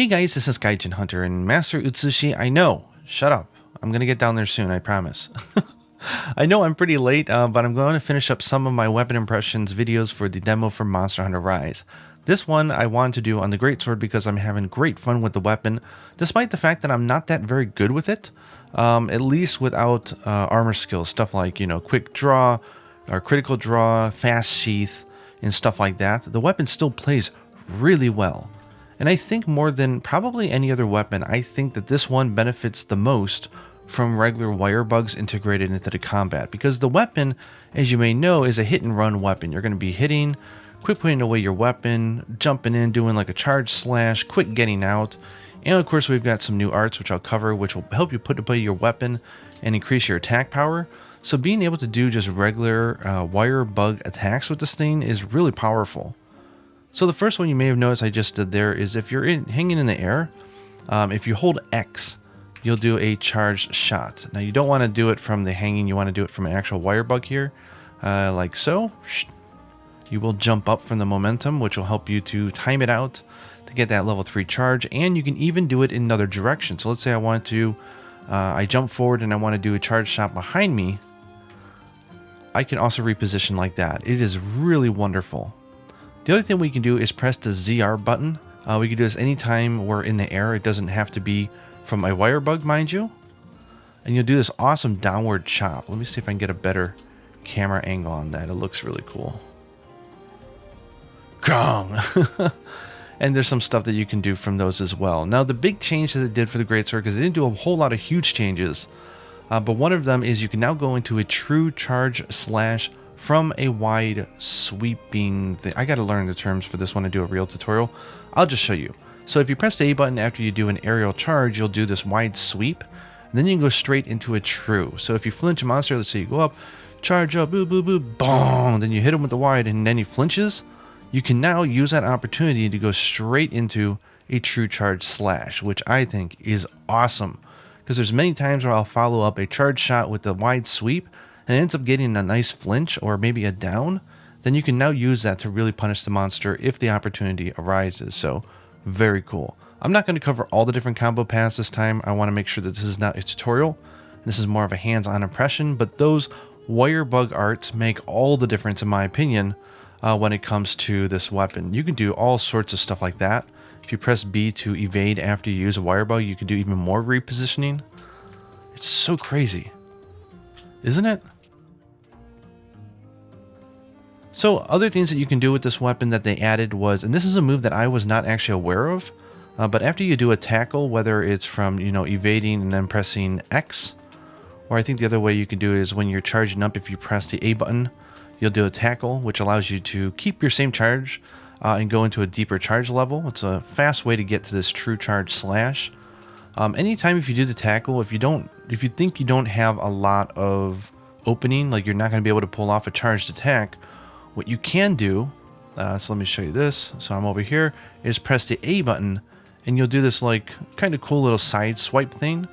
Hey guys, this is Gaijin Hunter and Master Utsushi. I know, shut up. I'm gonna get down there soon, I promise. I know I'm pretty late, but I'm going to finish up some of my weapon impressions videos for the demo for Monster Hunter Rise. This one I wanted to do on the Greatsword because I'm having great fun with the weapon, despite the fact that I'm not that very good with it, at least without armor skills, stuff like, quick draw, or critical draw, fast sheath, and stuff like that. The weapon still plays really well. And I think more than probably any other weapon, I think that this one benefits the most from regular wire bugs integrated into the combat, because the weapon, as you may know, is a hit and run weapon. You're going to be hitting, quick putting away your weapon, jumping in, doing like a charge slash, quick getting out. And of course we've got some new arts which I'll cover, which will help you put away your weapon and increase your attack power. So being able to do just regular wire bug attacks with this thing is really powerful. So the first one you may have noticed I just did there is if you're hanging in the air, if you hold X, you'll do a charged shot. Now you don't want to do it from the hanging, you want to do it from an actual wire bug here, like so. You will jump up from the momentum, which will help you to time it out to get that level 3 charge, and you can even do it in another direction. So let's say I want to, I jump forward and I want to do a charge shot behind me. I can also reposition like that. It is really wonderful. The other thing we can do is press the ZR button. We can do this anytime we're in the air. It doesn't have to be from a wire bug, mind you. And you'll do this awesome downward chop. Let me see if I can get a better camera angle on that. It looks really cool. Krong! And there's some stuff that you can do from those as well. Now the big change that it did for the Greatsword, because they didn't do a whole lot of huge changes, but one of them is you can now go into a true charge slash from a wide sweeping thing. I gotta learn the terms for this when I do a real tutorial. I'll just show you. So if you press the A button after you do an aerial charge, you'll do this wide sweep, and then you can go straight into a true. So if you flinch a monster, let's say you go up, charge up, boo, boo, boo, boom, then you hit him with the wide, and then he flinches, you can now use that opportunity to go straight into a true charge slash, which I think is awesome. Because there's many times where I'll follow up a charge shot with the wide sweep, and it ends up getting a nice flinch or maybe a down. Then you can now use that to really punish the monster if the opportunity arises. So very cool. I'm not going to cover all the different combo paths this time. I want to make sure that this is not a tutorial. This is more of a hands-on impression, but those wire bug arts make all the difference in my opinion when it comes to this weapon. You can do all sorts of stuff like that. If you press B to evade after you use a wire bug, you can do even more repositioning. It's so crazy, isn't it? So other things that you can do with this weapon that they added was, and this is a move that I was not actually aware of, but after you do a tackle, whether it's from, evading and then pressing X, or I think the other way you can do it is when you're charging up, if you press the A button, you'll do a tackle, which allows you to keep your same charge and go into a deeper charge level. It's a fast way to get to this true charge slash. Anytime if you do the tackle, if you think you don't have a lot of opening, like you're not going to be able to pull off a charged attack, what you can do, so let me show you this. So I'm over here, is press the A button, and you'll do this like kind of cool little side swipe thing.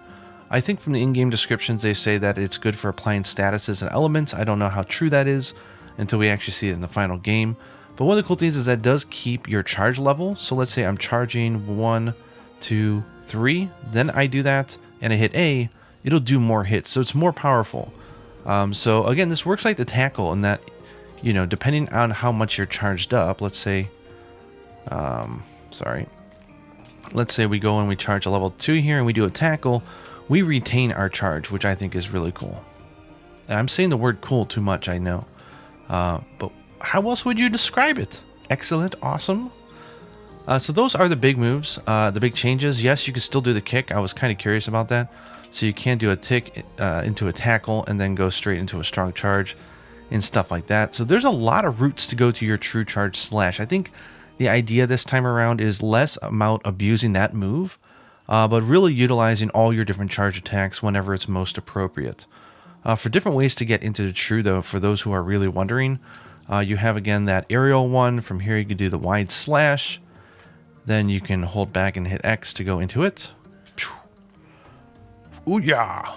I think from the in-game descriptions they say that it's good for applying statuses and elements. I don't know how true that is until we actually see it in the final game. But one of the cool things is that it does keep your charge level. So let's say I'm charging 1, 2, 3, then I do that and I hit A, it'll do more hits, so it's more powerful. So again, this works like the tackle in that, depending on how much you're charged up, let's say, let's say we go and we charge a level 2 here and we do a tackle, we retain our charge, which I think is really cool. And I'm saying the word cool too much, I know. But how else would you describe it? Excellent, awesome. So those are the big moves, the big changes. Yes, you can still do the kick. I was kind of curious about that. So you can do a tick into a tackle and then go straight into a strong charge and stuff like that. So there's a lot of routes to go to your true charge slash. I think the idea this time around is less about abusing that move, but really utilizing all your different charge attacks whenever it's most appropriate. For different ways to get into the true, though, for those who are really wondering, you have again that aerial one. From here you can do the wide slash, then you can hold back and hit X to go into it. Ooh yeah!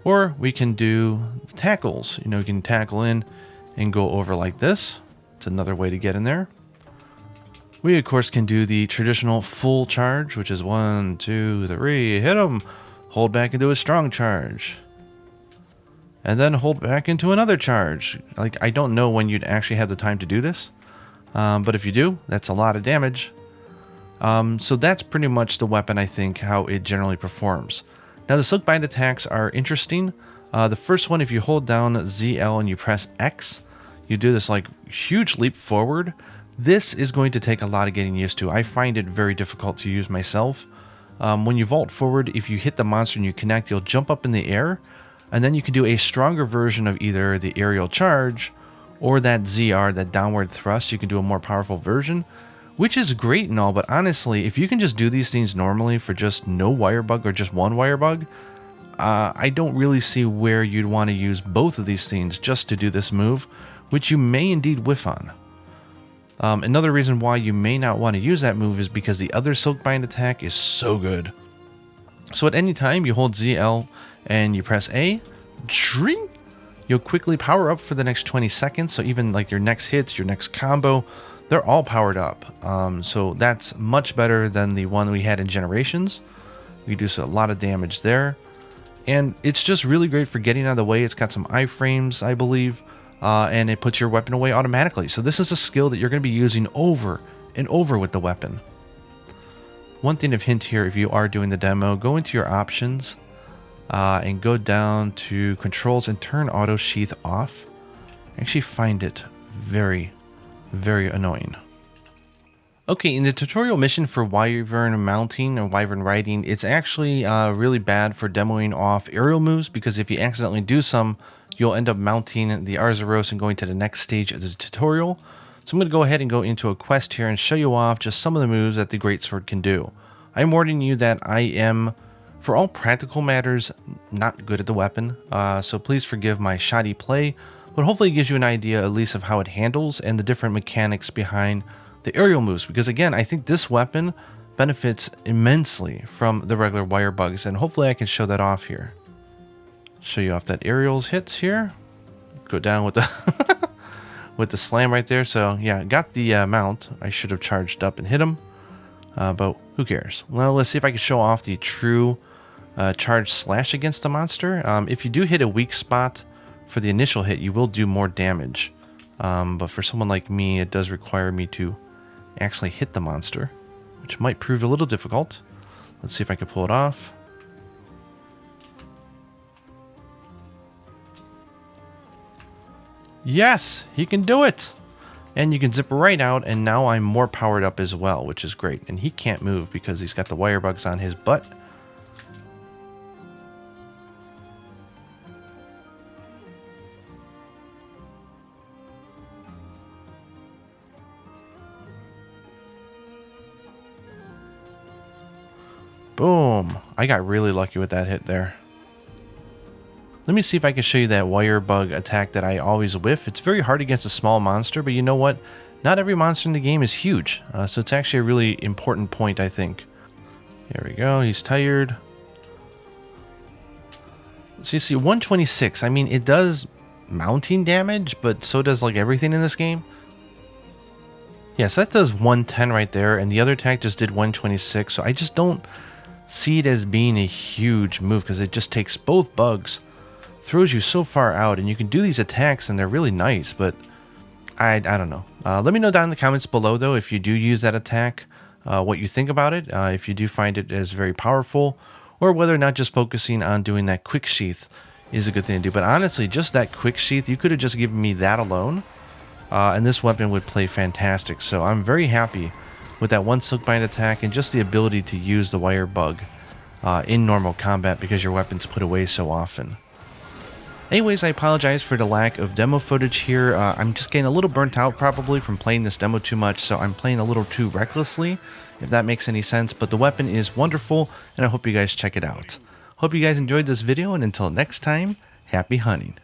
Or we can do tackles. You can tackle in and go over like this. It's another way to get in there. We, of course, can do the traditional full charge, which is 1, 2, 3, hit him, hold back into a strong charge, and then hold back into another charge. Like, I don't know when you'd actually have the time to do this, but if you do, that's a lot of damage. So that's pretty much the weapon, I think, how it generally performs. Now, the Silkbind attacks are interesting. The first one, if you hold down ZL and you press X, you do this like huge leap forward. This is going to take a lot of getting used to. I find it very difficult to use myself. When you vault forward, if you hit the monster and you connect, you'll jump up in the air, and then you can do a stronger version of either the aerial charge or that ZR, that downward thrust. You can do a more powerful version, which is great and all, but honestly, if you can just do these things normally for just no wire bug or just one wire bug, I don't really see where you'd want to use both of these things just to do this move, which you may indeed whiff on. Another reason why you may not want to use that move is because the other Silkbind attack is so good. So at any time you hold ZL and you press A, dring, you'll quickly power up for the next 20 seconds. So even like your next hits, your next combo, they're all powered up. So that's much better than the one we had in Generations. We do a lot of damage there. And it's just really great for getting out of the way. It's got some iframes, I believe. And it puts your weapon away automatically. So this is a skill that you're going to be using over and over with the weapon. One thing of hint here, if you are doing the demo, go into your options and go down to controls and turn auto sheath off. I actually find it very, very annoying. Okay, in the tutorial mission for Wyvern mounting and Wyvern riding, it's actually really bad for demoing off aerial moves, because if you accidentally do some, you'll end up mounting the Arzuros and going to the next stage of the tutorial. So I'm going to go ahead and go into a quest here and show you off just some of the moves that the Greatsword can do. I'm warning you that I am, for all practical matters, not good at the weapon, so please forgive my shoddy play, but hopefully it gives you an idea at least of how it handles and the different mechanics behind the aerial moves, because again, I think this weapon benefits immensely from the regular wire bugs, and hopefully I can show that off here. Show you off that aerials hits here. Go down with the with the slam right there. So yeah, got the mount. I should have charged up and hit him, but who cares? Well, let's see if I can show off the true charge slash against the monster. If you do hit a weak spot for the initial hit, you will do more damage. But for someone like me, it does require me to actually hit the monster, which might prove a little difficult. Let's see if I can pull it off. Yes, he can do it. And you can zip right out, and now I'm more powered up as well, which is great. And he can't move because he's got the wire bugs on his butt. Boom. I got really lucky with that hit there. Let me see if I can show you that wire bug attack that I always whiff. It's very hard against a small monster, but you know what? Not every monster in the game is huge. So it's actually a really important point, I think. Here we go. He's tired. So you see 126. I mean, it does mounting damage, but so does like everything in this game. Yeah, so that does 110 right there, and the other attack just did 126. So I just don't see it as being a huge move, because it just takes both bugs, throws you so far out, and you can do these attacks and they're really nice, but I don't know. Let me know down in the comments below though if you do use that attack, what you think about it, if you do find it as very powerful, or whether or not just focusing on doing that quick sheath is a good thing to do. But honestly, just that quick sheath, you could have just given me that alone, and this weapon would play fantastic. So I'm very happy with that one Silkbind attack and just the ability to use the wire bug in normal combat, because your weapon's put away so often. Anyways, I apologize for the lack of demo footage here. I'm just getting a little burnt out probably from playing this demo too much, so I'm playing a little too recklessly, if that makes any sense. But the weapon is wonderful, and I hope you guys check it out. Hope you guys enjoyed this video, and until next time, happy hunting.